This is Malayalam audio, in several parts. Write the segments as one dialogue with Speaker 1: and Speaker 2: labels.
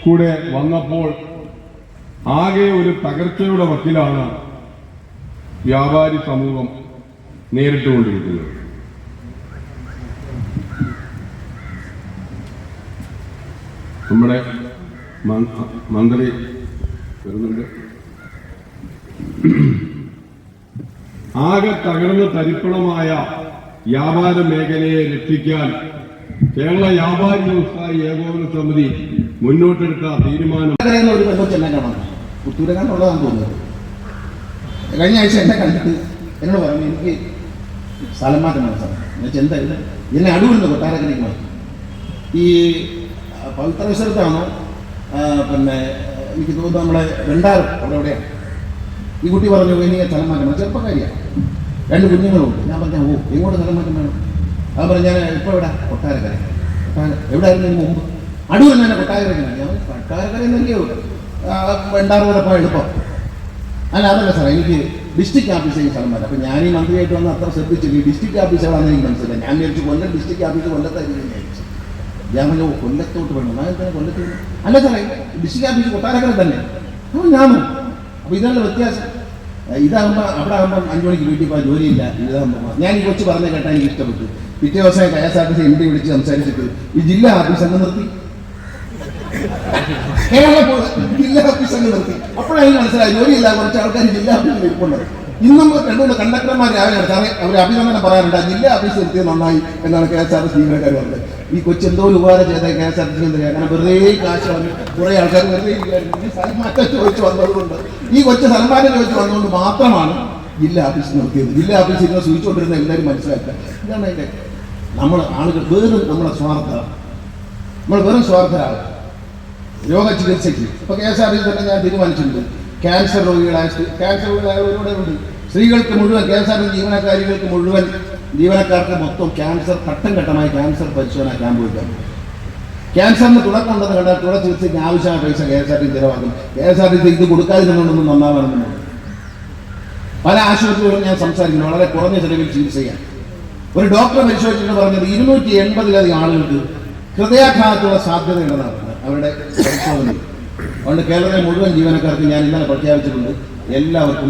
Speaker 1: കൂടെ വന്നപ്പോൾ ആകെ ഒരു തകർച്ചയുടെ വക്കിലാണ് വ്യാപാരി സമൂഹം നേരിട്ടുകൊണ്ടിരിക്കുന്നത്. നമ്മുടെ മന്ത്രി വരുന്നുണ്ട്. ആകെ തകർന്ന് തരിപ്പണമായ വ്യാപാര മേഖലയെ രക്ഷിക്കാൻ കേരള വ്യാപാരി വ്യവസായ ഏകോപന സമിതി മുന്നോട്ടെടുത്ത തീരുമാനം.
Speaker 2: ഒരു പെണ്ണൊച്ചെന്നെ കാണാം, പുത്തൂരക്കാണ്ടുള്ളതാണെന്ന് തോന്നുന്നത്. കഴിഞ്ഞ ആഴ്ച എന്നെ കണ്ടിട്ട് എന്നോട് പറഞ്ഞു, എനിക്ക് സ്ഥലം മാറ്റം വേണം സാർ. എന്നുവെച്ചാൽ എന്തായാലും എന്നെ അടുവിൽ കൊട്ടാരക്കരയ്ക്ക് മാറ്റി. ഈ പവിത്ര വിസരത്താണോ പിന്നെ എനിക്ക് തോന്നുന്നു നമ്മുടെ വെണ്ടാരം അവിടെ എവിടെയാണ്. ഈ കുട്ടി പറഞ്ഞു എനിക്ക് സ്ഥലം മാറ്റം വേണം. ചെറുപ്പക്കാരിയാണ്, 2 കുഞ്ഞുങ്ങളുണ്ട്. ഞാൻ പറഞ്ഞാൽ എങ്ങോട്ട് സ്ഥലം മാറ്റം വേണം? അത് പറഞ്ഞു ഞാൻ ഇപ്പോൾ ഇവിടെ കൊട്ടാരക്കര. എവിടെയായിരുന്നു ഇതിന് മുമ്പ്? അടൂർ തന്നെ കൊട്ടാരക്കരയ്ക്കാണ്. ഞാൻ കൊട്ടാരക്കര എന്നല്ലയോ വെണ്ടാറ് കൂടെ എളുപ്പം. അല്ല അതല്ല സാറേ, എനിക്ക് ഡിസ്ട്രിക്ട് ഓഫീസിലേക്ക് സ്ഥലം മാറ്റാം. അപ്പം ഞാൻ ഈ മന്ത്രിയായിട്ട് വന്ന് അത്ര ശ്രദ്ധിച്ചില്ല. ഈ ഡിസ്ട്രിക്ട് ഓഫീസുകളാണെന്ന് എനിക്ക് മനസ്സിലായി. ഞാൻ വിചാരിച്ചു കൊല്ലം ഡിസ്ട്രിക്ട് ഓഫീസ് കൊല്ലത്തായിരിക്കും വിചാരിച്ചു. ഞാൻ പറഞ്ഞു കൊല്ലത്തോട്ട് വേണം. ഞാൻ തന്നെ കൊല്ലത്ത് അല്ല സാറേ, ഡിസ്ട്രിക്ട് ഓഫീസ് കൊട്ടാരക്കര തന്നെ. അപ്പോൾ ഞാനും അപ്പോൾ ഇതല്ല വ്യത്യാസം. ഇതാകുമ്പോൾ അവിടെ ആകുമ്പം 5 മണിക്ക് വീട്ടിൽ പോകാൻ ജോലിയില്ല. ഇതാകുമ്പോൾ ഞാൻ ഈ കൊച്ചു പറഞ്ഞ കേട്ടാൽ എനിക്ക് ഇഷ്ടപ്പെട്ടു. പിറ്റേ ദിവസം KSRTC MD വിളിച്ച് സംസാരിച്ചിട്ട് ഈ ജില്ലാ ഓഫീസ് അങ്ങ് നിർത്തി, ജില്ലാ ഓഫീസ് അങ്ങ് നിർത്തി. അപ്പോഴാണ് മനസ്സിലായി ജോലിയില്ല, കുറച്ച് ആൾക്കാർ ജില്ലാ ഓഫീസിൽ ഇരിപ്പുണ്ട്. ഇന്നും 2 കണ്ടക്ടർമാർ രാവിലെ നടത്താറ് അവർ അഭിനന്ദനം പറയാറുണ്ട്. ജില്ലാ ഓഫീസ് നിർത്തിയത് നന്നായി എന്നാണ് KSRTC ജീവനക്കാർ പറഞ്ഞത്. ഈ കൊച്ചെന്തോ ഉപകാരം ചെയ്ത KSRTC കാരണം വെറുതെ കാശ് വാങ്ങി കുറേ ആൾക്കാർ വെറുതെ സ്ഥലം മാറ്റം ചോദിച്ചു വന്നതുകൊണ്ട്, ഈ കൊച്ചു സ്ഥലം മാറ്റം ചോദിച്ചു വന്നതുകൊണ്ട് മാത്രമാണ് ജില്ലാ ഓഫീസ് നിർത്തിയത്. ജില്ലാ ഓഫീസിൽ ഇങ്ങനെ സൂചിച്ചുകൊണ്ടിരുന്ന എല്ലാവരും മനസ്സിലാക്കുക. ഇതാണ് അതിൻ്റെ നമ്മൾ ആളുകൾ വെറും നമ്മുടെ നമ്മൾ വെറും സ്വാർത്ഥരാകും രോഗ ചികിത്സയ്ക്ക്. ഇപ്പോൾ KSRTC തന്നെ ഞാൻ തീരുമാനിച്ചിട്ടുണ്ട്, ക്യാൻസർ രോഗികളായവരോടെ ഉണ്ട്. സ്ത്രീകൾക്ക് മുഴുവൻ KSRTC ജീവനക്കാരികൾക്ക് മുഴുവൻ ജീവനക്കാർക്ക് മൊത്തം ക്യാൻസർ ഘട്ടം ഘട്ടമായി ക്യാൻസർ പരിശോധന ക്യാമ്പ് വയ്ക്കാം. ക്യാൻസറിന് തുടക്കം ഉണ്ടെന്ന് കണ്ടാൽ തുടർ ചികിത്സയ്ക്ക് ആവശ്യമായ പൈസ KSRTC ചിലവാക്കും. KSRTC ഇത് കൊടുക്കാതിരുന്നുകൊണ്ടൊന്നും നന്നാവാണെന്ന് പല ആശുപത്രികളും ഞാൻ സംസാരിക്കുന്നു. വളരെ കുറഞ്ഞ ചെലവിൽ ചികിത്സ ചെയ്യാൻ ഒരു ഡോക്ടറെ പരിശോധിച്ചിട്ട് പറഞ്ഞത് 280-ലധികം ആളുകൾക്ക് ഹൃദയാഘാതത്തുള്ള സാധ്യതയുണ്ടെന്നാണ് അവരുടെ പരിശോധന. അതുകൊണ്ട് കേരളത്തിലെ മുഴുവൻ ജീവനക്കാർക്ക് ഞാൻ ഇന്നലെ പ്രഖ്യാപിച്ചിട്ടുണ്ട്, എല്ലാവർക്കും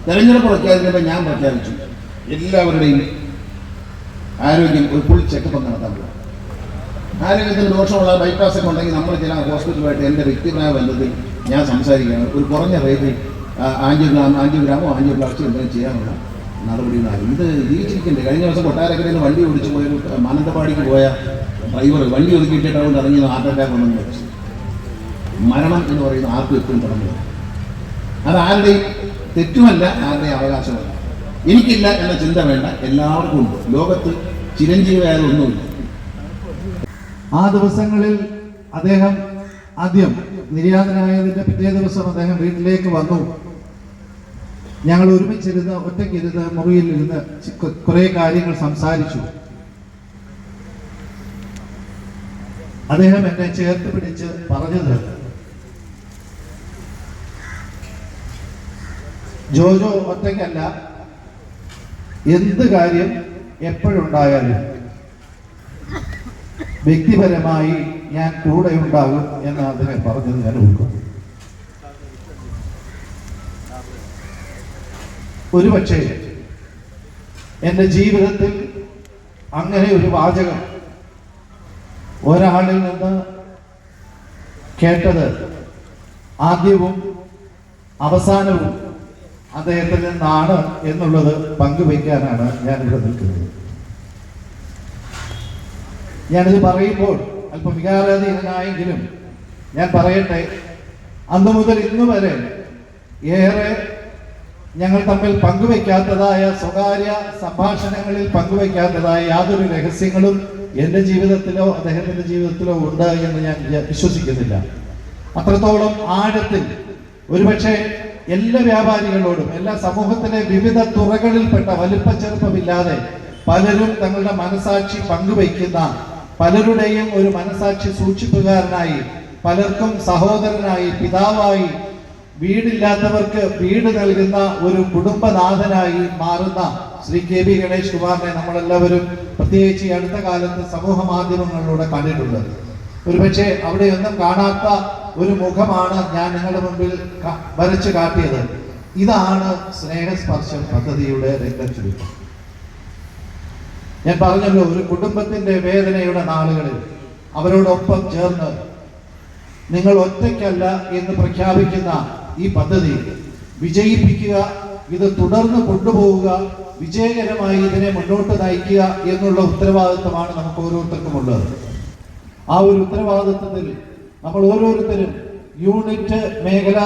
Speaker 2: തെരഞ്ഞെടുപ്പ് പ്രഖ്യാപിക്കുമ്പോൾ ഞാൻ പ്രഖ്യാപിച്ചു, എല്ലാവരുടെയും ആരോഗ്യം ഒരു ഫുൾ ചെക്കപ്പ് നടത്താൻ പോകും. ആരോഗ്യത്തിന് ദോഷമുള്ള ബൈപ്പാസൊക്കെ ഉണ്ടെങ്കിൽ നമ്മൾ ചില ഹോസ്പിറ്റലുമായിട്ട് എൻ്റെ വ്യക്തിപരമായ ബന്ധത്തിൽ ഞാൻ സംസാരിക്കുകയാണ്. ഒരു കുറഞ്ഞ റേറ്റിൽ ആൻജിയോഗ്രാമോ ആൻജിയോപ്ലാസ്റ്റി എന്തെങ്കിലും ചെയ്യാനുള്ള നടപടികളാകും. ഇത് ജീവിച്ചിരിക്കണ്ടേ? കഴിഞ്ഞ ദിവസം കൊട്ടാരക്കരയിൽ വണ്ടി ഓടിച്ചു പോയൊരു മാനന്തവാടിക്ക് പോയ ഡ്രൈവർ വണ്ടി ഒതുക്കിയിട്ടിട്ട് അതുകൊണ്ട് ഇറങ്ങി ഹാർട്ട് അറ്റാക്ക് ഉണ്ടെന്ന് വെച്ചു. മരണം എന്ന് പറയുന്ന ആർക്കും എപ്പോഴും തുടങ്ങുക. അത് ആരുടെയും തെറ്റുമല്ല, ആരുടെയും അവകാശമല്ല. എനിക്കില്ല എന്ന ചിന്ത വേണ്ട, എല്ലാവർക്കും ഉണ്ട്. ലോകത്ത് ചിരഞ്ജീവിയായത് ഒന്നുമില്ല.
Speaker 3: ആ ദിവസങ്ങളിൽ അദ്ദേഹം ആദ്യം നിര്യാതനായതിൻ്റെ പിറ്റേ ദിവസം അദ്ദേഹം വീട്ടിലേക്ക് വന്നു. ഞങ്ങൾ ഒരുമിച്ചിരുന്ന് ഒറ്റയ്ക്കിരുന്ന് മുറിയിലിരുന്ന് കുറേ കാര്യങ്ങൾ സംസാരിച്ചു. അദ്ദേഹം എന്നെ ചേർത്ത് പിടിച്ച് പറഞ്ഞത്, ജോജോ ഒറ്റയ്ക്കല്ല, എന്ത് കാര്യം എപ്പോഴുണ്ടായാലും വ്യക്തിപരമായി ഞാൻ കൂടെ ഉണ്ടാകും എന്ന് അദ്ദേഹം പറഞ്ഞത് ഞാൻ ഓർക്കുന്നു. ഒരുപക്ഷെ എൻ്റെ ജീവിതത്തിൽ അങ്ങനെ ഒരു വാചകം ഒരാളിൽ നിന്ന് കേട്ടത് ആദ്യവും അവസാനവും അദ്ദേഹത്തിൽ നിന്നാണ് എന്നുള്ളത് പങ്കുവയ്ക്കാനാണ് ഞാനിവിടെ നിൽക്കുന്നത്. ഞാനിത് പറയുമ്പോൾ അല്പം വികാരാധീനനായെങ്കിലും ഞാൻ പറയട്ടെ, അന്നു മുതൽ ഇന്നു വരെ ഏറെ ഞങ്ങൾ തമ്മിൽ പങ്കുവയ്ക്കാത്തതായ സ്വകാര്യ സംഭാഷണങ്ങളിൽ പങ്കുവയ്ക്കാത്തതായ യാതൊരു രഹസ്യങ്ങളും എൻ്റെ ജീവിതത്തിലോ അദ്ദേഹത്തിൻ്റെ ജീവിതത്തിലോ ഉണ്ട് എന്ന് ഞാൻ വിശ്വസിക്കുന്നില്ല. അത്രത്തോളം ആഴത്തിൽ ഒരുപക്ഷെ എല്ലാ വ്യാപാരികളോടും എല്ലാ സമൂഹത്തിലെ വിവിധ തുറകളിൽപ്പെട്ട വലിപ്പച്ചെറുപ്പമില്ലാതെ പലരും തങ്ങളുടെ മനസാക്ഷി പങ്കുവയ്ക്കുന്ന, പലരുടെയും ഒരു മനസാക്ഷി സൂക്ഷിപ്പുകാരനായി, പലർക്കും സഹോദരനായി, പിതാവായി, വീടില്ലാത്തവർക്ക് വീട് നൽകുന്ന ഒരു കുടുംബനാഥനായി മാറുന്ന ശ്രീ KB ഗണേഷ് കുമാറിനെ നമ്മളെല്ലാവരും പ്രത്യേകിച്ച് ഈ അടുത്ത കാലത്ത് സമൂഹ മാധ്യമങ്ങളിലൂടെ കണ്ടിട്ടുണ്ട്. ഒരുപക്ഷെ അവിടെയൊന്നും കാണാത്ത ഒരു മുഖമാണ് ഞാൻ നിങ്ങളുടെ മുമ്പിൽ വരച്ചു കാട്ടിയത്. ഇതാണ് സ്നേഹസ്പർശം പദ്ധതിയുടെ രംഗച്ചുരുക്കം. ഞാൻ പറഞ്ഞല്ലോ, ഒരു കുടുംബത്തിന്റെ വേദനയുടെ നാളുകളിൽ അവരോടൊപ്പം ചേർന്ന് നിങ്ങൾ ഒറ്റയ്ക്കല്ല എന്ന് പ്രഖ്യാപിക്കുന്ന ഈ പദ്ധതി വിജയിപ്പിക്കുക, ഇത് തുടർന്ന് കൊണ്ടുപോവുക, വിജയകരമായി ഇതിനെ മുന്നോട്ട് നയിക്കുക എന്നുള്ള ഉത്തരവാദിത്വമാണ് നമുക്ക് ഓരോരുത്തർക്കും ഉള്ളത്. ആ ഒരു ഉത്തരവാദിത്വത്തിൽ നമ്മൾ ഓരോരുത്തരും യൂണിറ്റ് മേഖല